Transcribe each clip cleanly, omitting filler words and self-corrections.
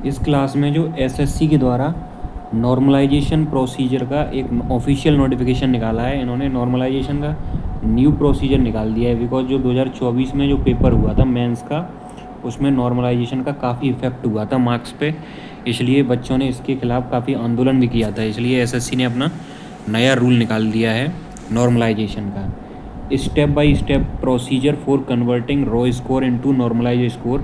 इस क्लास में जो एसएससी के द्वारा नॉर्मलाइजेशन प्रोसीजर का एक ऑफिशियल नोटिफिकेशन निकाला है। इन्होंने नॉर्मलाइजेशन का न्यू प्रोसीजर निकाल दिया है, बिकॉज जो 2024 में जो पेपर हुआ था मेंस का, उसमें नॉर्मलाइजेशन का काफ़ी इफेक्ट हुआ था मार्क्स पे। इसलिए बच्चों ने इसके खिलाफ़ काफ़ी आंदोलन भी किया था। इसलिए एसएससी ने अपना नया रूल निकाल दिया है नॉर्मलाइजेशन का। Step by step procedure for converting raw score into normalise score,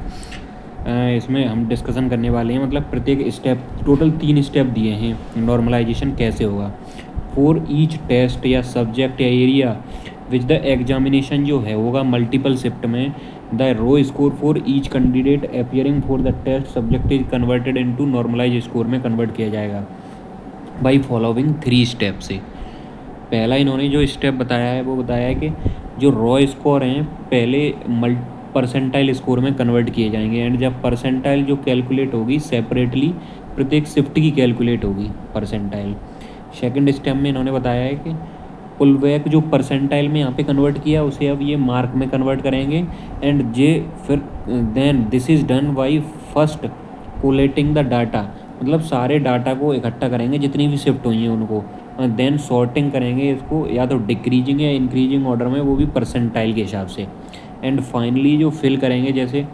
इसमें हम डिस्कशन करने वाले हैं। मतलब प्रत्येक स्टेप, टोटल 3 स्टेप दिए हैं नॉर्मलाइजेशन कैसे होगा। फॉर ईच टेस्ट या सब्जेक्ट या एरिया विच द एग्जामिनेशन जो है होगा मल्टीपल शिफ्ट में, the raw score for each candidate appearing for the test subject is converted into normalise score में कन्वर्ट किया जाएगा बाई फॉलोइंग 3 स्टेप से। पहला इन्होंने जो स्टेप बताया है वो बताया है कि जो रॉ स्कोर हैं पहले परसेंटाइल स्कोर में कन्वर्ट किए जाएंगे, एंड जब परसेंटाइल जो कैलकुलेट होगी सेपरेटली प्रत्येक शिफ्ट की कैलकुलेट होगी परसेंटाइल। सेकंड स्टेप में इन्होंने बताया है कि पुल बैक जो परसेंटाइल में यहाँ पे कन्वर्ट किया उसे अब ये मार्क में कन्वर्ट करेंगे, एंड जे फिर then this is done by first collating the data, मतलब सारे डाटा को इकट्ठा करेंगे जितनी भी शिफ्ट हुई हैं उनको, देन सॉर्टिंग करेंगे इसको या तो डिक्रीजिंग या इंक्रीजिंग ऑर्डर में, वो भी परसेंटाइल के हिसाब से। एंड फाइनली जो फिल करेंगे, जैसे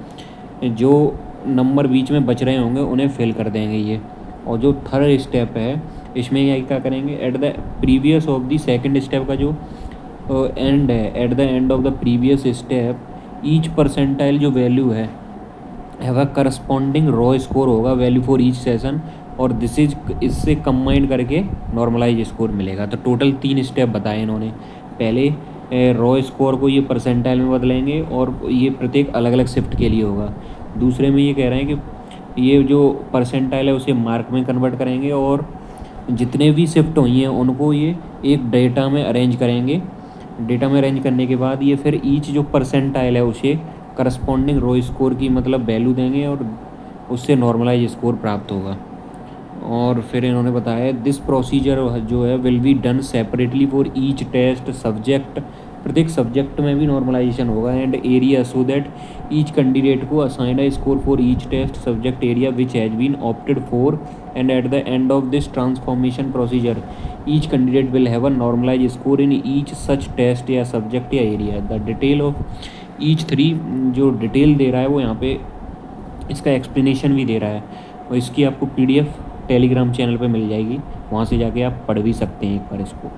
जो नंबर बीच में बच रहे होंगे उन्हें फिल कर देंगे ये। और जो थर्ड स्टेप है इसमें ये क्या करेंगे, at the previous of the second step का जो एंड है, eight the end of the previous step each percentile जो वैल्यू है have a corresponding raw score होगा वैल्यू फॉर ईच सेशन, और दिस इज इससे कंबाइन करके नॉर्मलाइज स्कोर मिलेगा। तो टोटल 3 स्टेप बताए इन्होंने। पहले रॉ स्कोर को ये परसेंटाइल में बदलेंगे और ये प्रत्येक अलग अलग शिफ्ट के लिए होगा। दूसरे में ये कह रहे हैं कि ये जो परसेंटाइल है उसे मार्क में कन्वर्ट करेंगे, और जितने भी शिफ्ट हुई हैं उनको ये एक डेटा में अरेंज करेंगे। डेटा में अरेंज करने के बाद ये फिर ईच जो परसेंटाइल है उसे करस्पॉन्डिंग रो स्कोर की मतलब वैल्यू देंगे, और उससे नॉर्मलाइज स्कोर प्राप्त होगा। और फिर इन्होंने बताया दिस प्रोसीजर जो है will be done separately for each test subject, प्रत्येक सब्जेक्ट में भी नॉर्मलाइजेशन होगा, and area, so that each candidate को assign a score for each test subject area which has been opted for, and at the end of this transformation procedure each candidate will have a normalise score in each such test या subject या area. The detail of each 3 जो detail दे रहा है वो यहाँ पे इसका explanation भी दे रहा है, और इसकी आपको PDF टेलीग्राम चैनल पे मिल जाएगी, वहाँ से जाके आप पढ़ भी सकते हैं एक बार इसको।